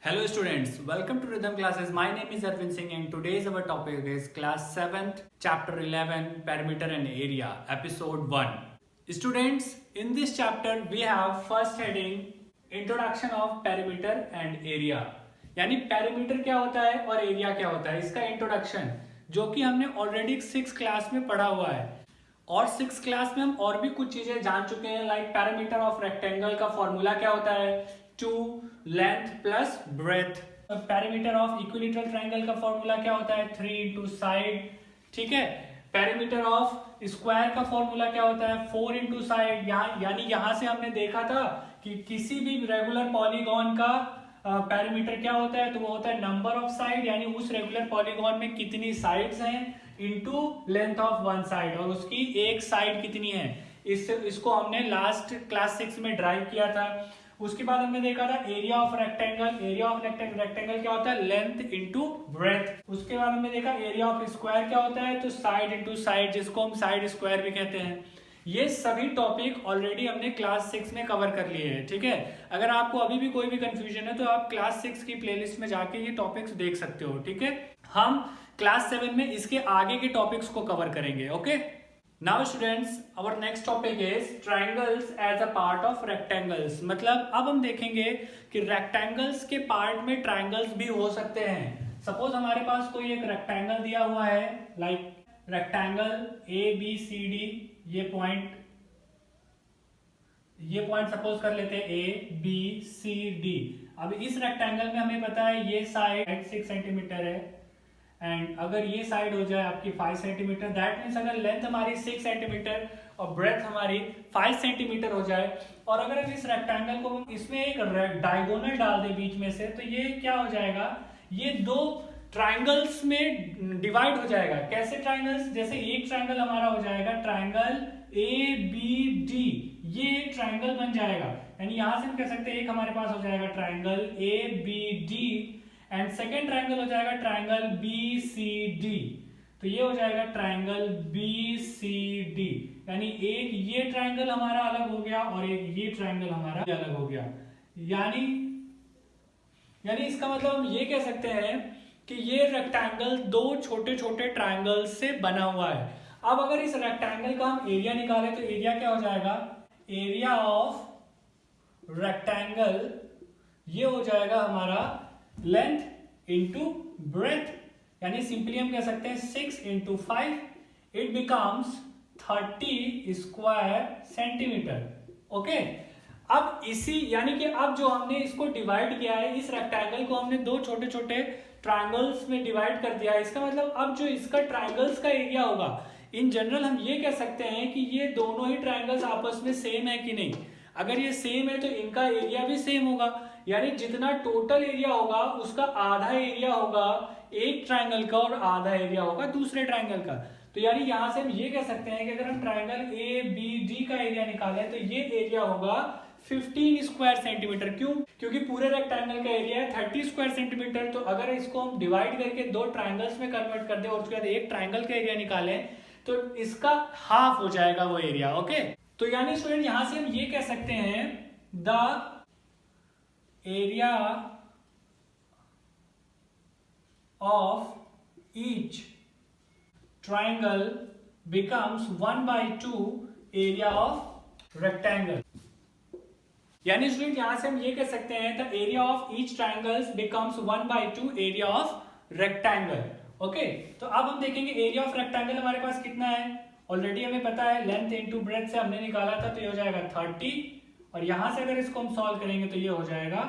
Hello students, welcome to Rhythm Classes. My name is Arvind Singh and today's our topic is class 7th, chapter 11, Perimeter and Area, episode 1. Students, in this chapter we have first heading Introduction of Perimeter and Area. यानी perimeter क्या होता है और area क्या होता है, इसका introduction जो कि हमने already 6th क्लास में पढ़ा हुआ है और 6th क्लास में हम और भी कुछ चीजें जान चुके हैं लाइक पैरामीटर ऑफ रेक्टेंगल का फॉर्मूला क्या होता है 2 length plus breadth. Parameter of equilateral triangle का फॉर्मूला क्या होता है 3 इंटू साइड। ठीक है, पैरामीटर ऑफ स्क्वायर का फॉर्मूला क्या होता है 4 इंटू साइड। यानी यहां से हमने देखा था कि किसी भी रेगुलर पॉलीगॉन का पैरामीटर क्या होता है, तो वो होता है नंबर ऑफ साइड, यानी उस रेगुलर पॉलीगॉन में कितनी साइड्स हैं into length of one side, और उसकी एक साइड कितनी है। इसको हमने लास्ट क्लास 6 में ड्राइव किया था। उसके बाद हमने देखा था area of rectangle. Area of rectangle क्या होता है लेंथ इंटू ब्रेथ। उसके बाद हमने देखा एरिया ऑफ स्क्वायर क्या होता है, तो साइड इंटू साइड, जिसको हम साइड स्क्वायर भी कहते हैं। ये सभी टॉपिक ऑलरेडी हमने क्लास 6 में कवर कर लिए हैं। ठीक है, अगर आपको अभी भी कोई भी कंफ्यूजन है तो आप क्लास 6 की प्लेलिस्ट में जाके ये टॉपिक्स देख सकते हो। ठीक है, हम क्लास 7 में इसके आगे के टॉपिक्स को कवर करेंगे। Okay, now students our next topic is triangles as a part of rectangles. मतलब अब हम देखेंगे कि रेक्टेंगल्स के पार्ट में ट्रायंगल्स भी हो सकते हैं। सपोज हमारे पास कोई एक रेक्टेंगल दिया हुआ है, लाइक रेक्टेंगल ABCD, ये पॉइंट सपोज कर लेते हैं ABCD। अब इस रेक्टेंगल में हमें पता है ये साइड 6 सेंटीमीटर है एंड अगर ये साइड हो जाए आपकी 5 सेंटीमीटर, दैट मीन्स अगर लेंथ हमारी 6 सेंटीमीटर और ब्रेथ हमारी 5 सेंटीमीटर हो जाए, और अगर हम इस रेक्टेंगल को इसमें एक डायगोनल डाल दे बीच में से, तो ये क्या हो जाएगा, ये दो ट्राइंगल्स में डिवाइड हो जाएगा। कैसे ट्राइंगल्स, जैसे एक ट्राइंगल हमारा हो जाएगा ट्राइंगल ABD, ये एक ट्राइंगल बन जाएगा। यानी यहां से हम कह सकते हैं एक हमारे पास हो जाएगा triangle ABD and second triangle हो जाएगा ट्राइंगल BCD। तो ये हो जाएगा ट्राइंगल BCD, यानी एक ये ट्राइंगल हमारा अलग हो गया और एक ये ट्राइंगल हमारा अलग हो गया। यानी इसका मतलब हम ये कह सकते हैं कि ये रेक्टेंगल दो छोटे छोटे ट्राइंगल से बना हुआ है। अब अगर इस रेक्टेंगल का हम एरिया निकालें तो एरिया क्या हो जाएगा, एरिया ऑफ रेक्टेंगल ये हो जाएगा हमारा लेंथ इंटू ब्रेथ, यानी सिंपली हम कह सकते हैं 6 into 5, it becomes 30 square centimetre. Okay, अब इसी यानी कि अब जो हमने इसको डिवाइड किया है, इस रेक्टेंगल को हमने दो छोटे छोटे ट्राइंगल्स में डिवाइड कर दिया है। इसका मतलब अब जो इसका ट्राइंगल्स का एरिया होगा, इन जनरल हम ये कह सकते हैं कि ये दोनों ही ट्राइंगल्स आपस में सेम है कि नहीं। अगर ये सेम है तो इनका एरिया भी सेम होगा, यानी जितना टोटल एरिया होगा उसका आधा एरिया होगा एक ट्राइंगल का और आधा एरिया होगा दूसरे ट्राइंगल का। तो यानी यहां से हम ये कह सकते हैं कि अगर हम ट्राइंगल ABD का एरिया निकालें तो ये एरिया होगा 15 स्क्वायर सेंटीमीटर। क्यों? क्योंकि पूरे रेक्टेंगल का एरिया है 30 स्क्वायर सेंटीमीटर। तो अगर इसको हम डिवाइड करके दो ट्राइंगल्स में कन्वर्ट कर दे और उसके बाद एक ट्राइंगल का एरिया निकालें तो इसका हाफ हो जाएगा वो एरिया। ओके, तो यानी स्टूडेंट यहां से हम ये कह सकते हैं the area of each triangle becomes 1/2 area of rectangle. यानी स्टूडेंट यहां से हम ये कह सकते हैं the area of each triangles becomes 1/2 area of rectangle. Okay, तो अब हम देखेंगे एरिया ऑफ रेक्टेंगल हमारे पास कितना है। ऑलरेडी हमें पता है लेंथ इंटू ब्रेथ से हमने निकाला था, तो ये हो जाएगा 30, और यहां से अगर इसको हम सॉल्व करेंगे तो ये हो जाएगा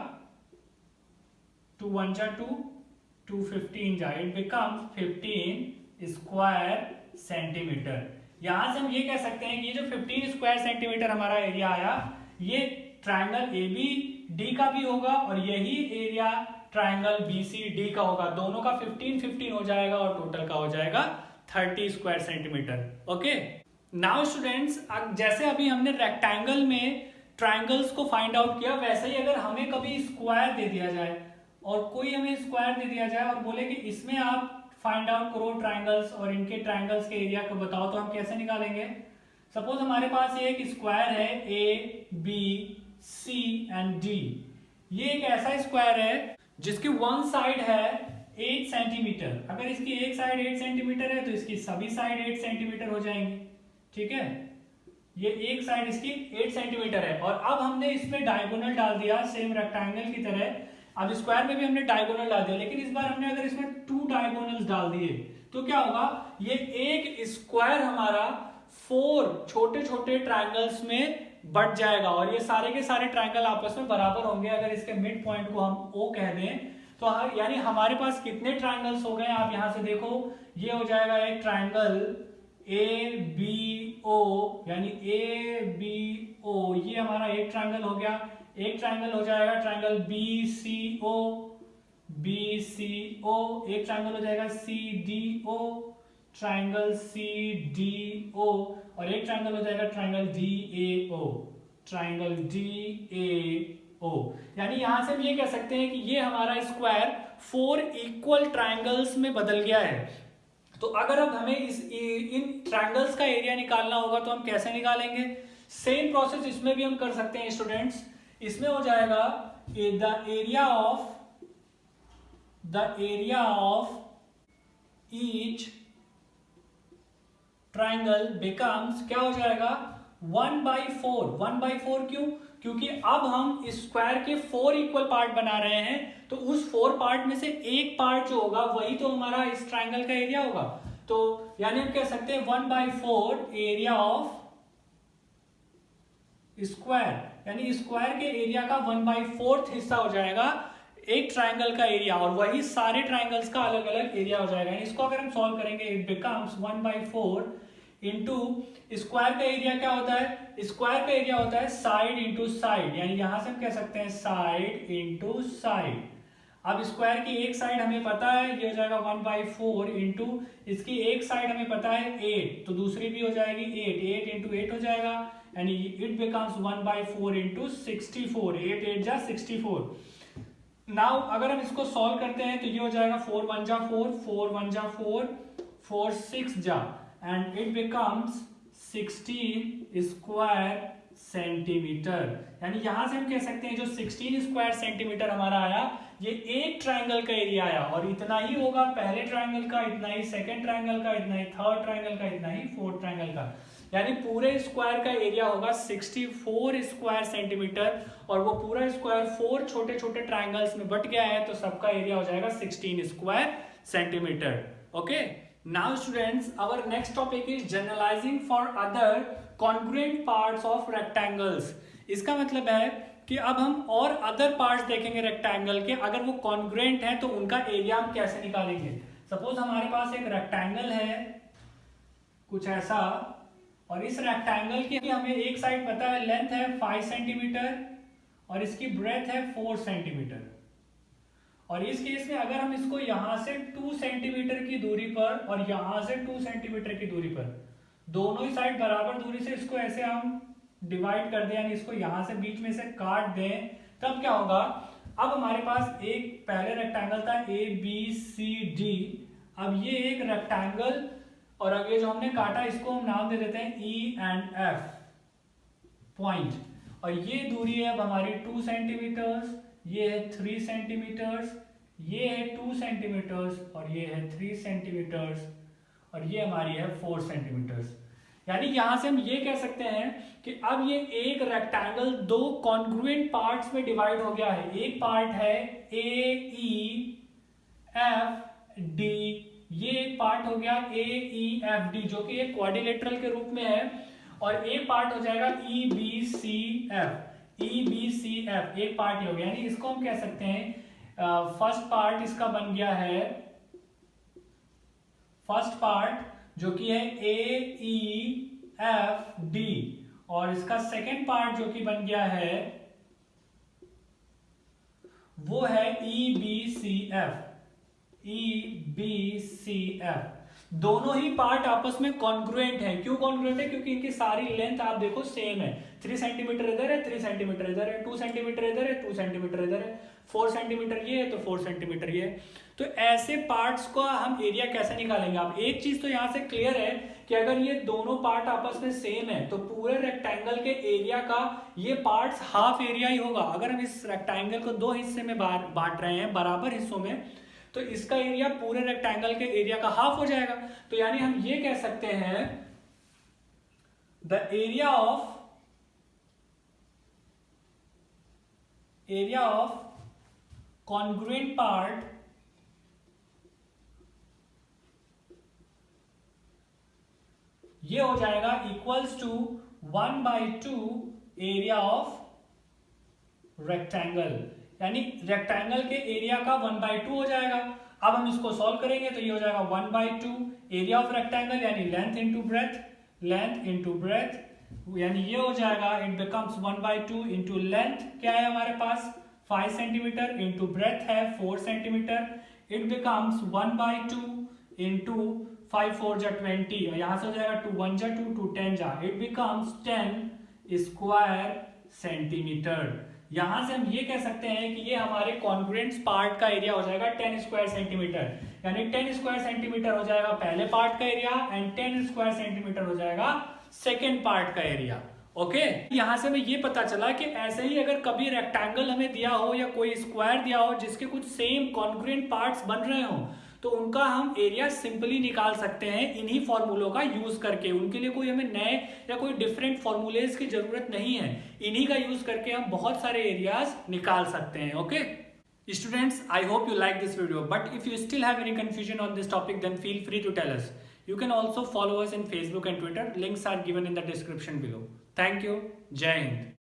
2 1 जा 2, 2 15 जा, इट बिकम्स 15 स्क्वायर सेंटीमीटर। यहां से हम ये कह सकते हैं कि ये जो 15 स्क्वायर सेंटीमीटर हमारा एरिया आया, ये ट्राइंगल ABD का भी होगा और यही एरिया ट्राइंगल BCD का होगा। दोनों का 15-15 हो जाएगा और टोटल का हो जाएगा 30 square centimetre. Okay, now students जैसे अभी हमने रेक्टेंगल में ट्राइंगल्स को फाइंड आउट किया, वैसे ही अगर हमें कभी स्क्वायर दे दिया जाए और कोई हमें स्क्वायर दे दिया जाए और बोले कि इसमें आप फाइंड आउट करो ट्राइंगल्स और इनके ट्राइंगल्स के एरिया को बताओ, तो हम कैसे निकालेंगे। सपोज हमारे पास ये एक स्क्वायर है ABCD, ये एक ऐसा स्क्वायर है जिसकी वन साइड है 8 सेंटीमीटर। अगर इसकी एक साइड 8 सेंटीमीटर है तो इसकी सभी साइड 8 सेंटीमीटर हो जाएंगी। ठीक है, ये एक साइड इसकी 8 सेंटीमीटर है। और अब हमने इसमें डायगोनल डाल दिया सेम रेक्टेंगल की तरह। अब स्क्वायर में भी हमने डायगोनल डाल दिया, लेकिन इस बार हमने अगर इसमें 2 डायगोनल्स डाल दिए तो क्या होगा, ये एक स्क्वायर हमारा 4 छोटे छोटे ट्रायंगल्स में बट जाएगा और ये सारे के सारे ट्रायंगल आपस में बराबर होंगे। अगर इसके मिड पॉइंट को हम O कह दें तो यानी हमारे पास कितने ट्रायंगल्स हो गए, आप यहां से देखो, ये हो जाएगा एक ट्रायंगल ABO, यानी ABO, ये हमारा एक ट्रायंगल हो गया। एक ट्रायंगल हो जाएगा ट्रायंगल BCO, एक ट्रायंगल हो जाएगा CDO, ट्रायंगल CDO, और एक ट्रायंगल हो जाएगा ट्रायंगल DAO। यानी यहां से हम ये कह सकते हैं कि ये हमारा स्क्वायर 4 इक्वल ट्रायंगल्स में बदल गया है। तो अगर अब हमें इन ट्रायंगल्स का एरिया निकालना होगा तो हम कैसे निकालेंगे? सेम प्रोसेस इसमें भी हम कर सकते हैं स्टूडेंट्स। इसमें हो जाएगा the area of each triangle becomes, क्या हो जाएगा, 1/4। 1/4 क्यों? क्योंकि अब हम इस स्क्वायर के 4 इक्वल पार्ट बना रहे हैं, तो उस 4 पार्ट में से एक पार्ट जो होगा वही तो हमारा इस ट्रायंगल का एरिया होगा। तो यानी हम कह सकते हैं 1/4 एरिया ऑफ स्क्वायर, यानी स्क्वायर के एरिया का 1/4 हिस्सा हो जाएगा एक ट्रायंगल का एरिया, और वही सारे ट्रायंगल्स का अलग अलग एरिया हो जाएगा। इसको अगर हम सॉल्व करेंगे, इट बिकम्स 1/4 इंटू स्क्वायर का एरिया क्या होता है, स्क्वायर का एरिया होता है साइड इंटू साइड, यानी यहां से हम कह सकते हैं साइड इंटू साइड। अब स्क्वायर की एक साइड हमें पता है, ये हो जाएगा 1/4 इंटू इसकी एक साइड हमें पता है 8, तो दूसरी भी हो जाएगी 8 इंटू 8 हो जाएगा, यानी इट बिकम्स 1/4 इंटू 64, 8 जा 64। नाउ अगर हम इसको सॉल्व करते हैं तो ये हो जाएगा 4 1 जा 4, 4 1 जा 4, 4 6 जा, and it becomes 16 square centimetre. यानी यहां से हम कह सकते हैं जो 16 स्क्वायर सेंटीमीटर हमारा आया, ये एक ट्रायंगल का एरिया आया, और इतना ही होगा पहले ट्रायंगल का, इतना ही सेकंड ट्रायंगल का, इतना ही थर्ड ट्रायंगल का, इतना ही फोर्थ ट्रायंगल का। यानी पूरे स्क्वायर का एरिया होगा 64 स्क्वायर सेंटीमीटर, और वो पूरा स्क्वायर 4 छोटे छोटे ट्रायंगल्स में बट गया है, तो सबका एरिया हो जाएगा 16 square centimetre. Okay, now students, our next topic is generalizing for other congruent parts of rectangles। इसका मतलब है कि अब हम और अदर पार्ट्स देखेंगे रेक्टेंगल के, अगर वो कॉन्ग्रुएंट है तो उनका एरिया हम कैसे निकालेंगे। सपोज हमारे पास एक रेक्टेंगल है कुछ ऐसा, और इस रेक्टेंगल की हमें एक साइड पता है लेंथ है 5 सेंटीमीटर और इसकी ब्रेथ है 4 सेंटीमीटर, और इस केस में अगर हम इसको यहां से 2 सेंटीमीटर की दूरी पर और यहां से 2 सेंटीमीटर की दूरी पर, दोनों ही साइड बराबर दूरी से इसको ऐसे हम डिवाइड कर दें, यानी इसको यहां से बीच में से काट दें, तब क्या होगा, अब हमारे पास एक पहले रेक्टेंगल था ABCD, अब ये एक रेक्टेंगल, और अब ये जो हमने काटा इसको हम नाम दे देते हैं E and F पॉइंट, और ये दूरी है अब हमारी 2 सेंटीमीटर्स, ये है 3 सेंटीमीटर्स, ये है 2 सेंटीमीटर्स, और ये है 3 सेंटीमीटर्स, और ये हमारी है 4 सेंटीमीटर्स। यानी यहां से हम ये कह सकते हैं कि अब ये एक रेक्टेंगल 2 कॉन्ग्रुएंट पार्ट्स में डिवाइड हो गया है। एक पार्ट है AEFD, ये एक पार्ट हो गया AEFD जो कि एक क्वाड्रिलेटरल के रूप में है, और एक पार्ट हो जाएगा EBCF एक पार्ट ही हो गया। यानी इसको हम कह सकते हैं फर्स्ट पार्ट इसका बन गया है, फर्स्ट पार्ट जो कि है AEFD, और इसका सेकेंड पार्ट जो कि बन गया है वो है EBCF। दोनों ही पार्ट आपस में कॉन्ग्रुएंट है। क्यों कॉन्ग्रुएंट है? क्योंकि इनकी सारी लेंथ आप देखो सेम है, 3 सेंटीमीटर इधर है, 3 सेंटीमीटर इधर है, 2 सेंटीमीटर इधर है, 2 सेंटीमीटर इधर है, 4 सेंटीमीटर ये है तो 4 सेंटीमीटर ये है। तो ऐसे पार्ट्स को हम एरिया कैसे निकालेंगे? आप एक चीज तो यहाँ से क्लियर है कि अगर ये दोनों पार्ट आपस में सेम है तो पूरे रेक्टेंगल के एरिया का ये पार्ट्स हाफ एरिया ही होगा। अगर हम इस रेक्टेंगल को दो हिस्से में बांट रहे हैं बराबर हिस्सों में, तो इसका एरिया पूरे रेक्टेंगल के एरिया का हाफ हो जाएगा। तो यानी हम ये कह सकते हैं the area of congruent part ये हो जाएगा equals to 1/2 area of rectangle, यानी रेक्टेंगल के एरिया का 1/2 हो जाएगा। अब हम इसको सॉल्व करेंगे तो ये हो जाएगा 1/2 एरिया ऑफ रेक्टेंगल यानी लेंथ इंटू ब्रेथ, यानी ये हो जाएगा इट बिकम्स 1/2 इंटू लेंथ क्या है हमारे पास 5 सेंटीमीटर इंटू ब्रेथ है 4 सेंटीमीटर, इट बिकम्स 1/2 इंटू 5 4 जा 20 और यहां से हो जाएगा 2 1 जा 2 2 10 जा, इट बिकम्स 10 स्क्वायर सेंटीमीटर। यहां से हम ये कह सकते हैं कि ये हमारे कॉन्ग्रुएंट पार्ट का एरिया हो जाएगा 10 स्क्वायर सेंटीमीटर, यानी 10 स्क्वायर सेंटीमीटर हो जाएगा पहले पार्ट का एरिया एंड 10 स्क्वायर सेंटीमीटर हो जाएगा सेकेंड पार्ट का एरिया। ओके यहां से हमें ये पता चला कि ऐसे ही अगर कभी रेक्टेंगल हमें दिया हो या कोई स्क्वायर दिया हो जिसके कुछ सेम कॉन्ग्रुएंट पार्ट्स बन रहे हो तो उनका हम एरिया सिंपली निकाल सकते हैं इन्हीं फॉर्मूलों का यूज करके। उनके लिए कोई हमें नए या कोई डिफरेंट फॉर्मूलेज की जरूरत नहीं है, इन्हीं का यूज करके हम बहुत सारे एरियाज निकाल सकते हैं। Okay students, I hope you like this video, but if you still have any confusion on this topic then feel free to tell us. You can also follow us in Facebook and Twitter. Links are given in the description below. Thank you. Jai Hind.